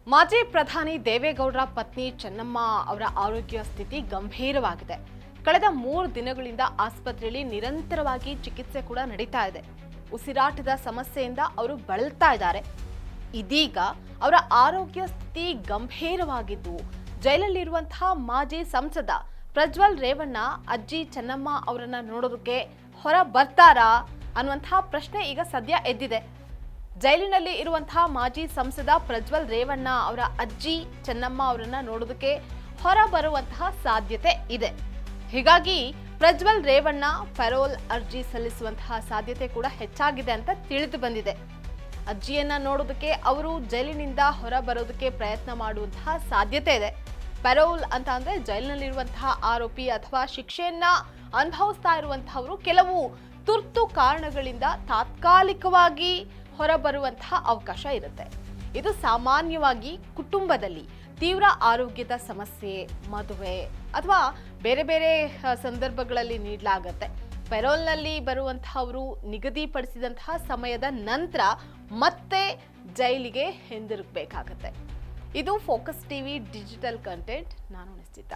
ಮಾಜಿ ಪ್ರಧಾನಿ ದೇವೇಗೌಡರ ಪತ್ನಿ ಚೆನ್ನಮ್ಮ ಅವರ ಆರೋಗ್ಯ ಸ್ಥಿತಿ ಗಂಭೀರವಾಗಿದೆ. ಕಳೆದ 3 ದಿನಗಳಿಂದ ಆಸ್ಪತ್ರೆಯಲ್ಲಿ ನಿರಂತರವಾಗಿ ಚಿಕಿತ್ಸೆ ಕೂಡ ನಡೀತಾ ಇದೆ. ಉಸಿರಾಟದ ಸಮಸ್ಯೆಯಿಂದ ಅವರು ಬಳಲ್ತಾ ಇದ್ದಾರೆ. ಇದೀಗ ಅವರ ಆರೋಗ್ಯ ಸ್ಥಿತಿ ಗಂಭೀರವಾಗಿದ್ದು, ಜೈಲಲ್ಲಿರುವಂತಹ ಮಾಜಿ ಸಂಸದ ಪ್ರಜ್ವಲ್ ರೇವಣ್ಣ ಅಜ್ಜಿ ಚೆನ್ನಮ್ಮ ಅವರನ್ನ ನೋಡೋದಕ್ಕೆ ಹೊರ ಬರ್ತಾರಾ ಅನ್ನುವಂತಹ ಪ್ರಶ್ನೆ ಈಗ ಸದ್ಯ ಎದ್ದಿದೆ. ಜೈಲಿನಲ್ಲಿ ಇರುವಂತಹ ಮಾಜಿ ಸಂಸದ ಪ್ರಜ್ವಲ್ ರೇವಣ್ಣ ಅವರ ಅಜ್ಜಿ ಚೆನ್ನಮ್ಮ ಅವರನ್ನ ನೋಡೋದಕ್ಕೆ ಹೊರ ಬರುವಂತಹ ಸಾಧ್ಯತೆ ಇದೆ. ಹೀಗಾಗಿ ಪ್ರಜ್ವಲ್ ರೇವಣ್ಣ ಪೆರೋಲ್ ಅರ್ಜಿ ಸಲ್ಲಿಸುವಂತಹ ಸಾಧ್ಯತೆ ಕೂಡ ಹೆಚ್ಚಾಗಿದೆ ಅಂತ ತಿಳಿದು ಬಂದಿದೆ. ಅಜ್ಜಿಯನ್ನ ನೋಡೋದಕ್ಕೆ ಅವರು ಜೈಲಿನಿಂದ ಹೊರ ಬರೋದಕ್ಕೆ ಪ್ರಯತ್ನ ಮಾಡುವಂತಹ ಸಾಧ್ಯತೆ ಇದೆ. ಪೆರೋಲ್ ಅಂತ ಅಂದ್ರೆ ಜೈಲಿನಲ್ಲಿರುವಂತಹ ಆರೋಪಿ ಅಥವಾ ಶಿಕ್ಷೆಯನ್ನ ಅನುಭವಿಸ್ತಾ ಇರುವಂತಹವರು ಕೆಲವು ತುರ್ತು ಕಾರಣಗಳಿಂದ ತಾತ್ಕಾಲಿಕವಾಗಿ ಹೊರಬರುವಂತಹ ಅವಕಾಶ ಇರುತ್ತೆ. ಇದು ಸಾಮಾನ್ಯವಾಗಿ ಕುಟುಂಬದಲ್ಲಿ ತೀವ್ರ ಆರೋಗ್ಯದ ಸಮಸ್ಯೆ, ಮದುವೆ ಅಥವಾ ಬೇರೆ ಬೇರೆ ಸಂದರ್ಭಗಳಲ್ಲಿ ನೀಡಲಾಗುತ್ತೆ. ಪೆರೋಲ್ನಲ್ಲಿ ಬರುವಂತಹವರು ನಿಗದಿಪಡಿಸಿದಂತಹ ಸಮಯದ ನಂತರ ಮತ್ತೆ ಜೈಲಿಗೆ ಹಿಂದಿರುಗಬೇಕಾಗತ್ತೆ. ಇದು ಫೋಕಸ್ ಟಿವಿ ಡಿಜಿಟಲ್ ಕಂಟೆಂಟ್. ನಾನು ನಿಶ್ಚಿತ.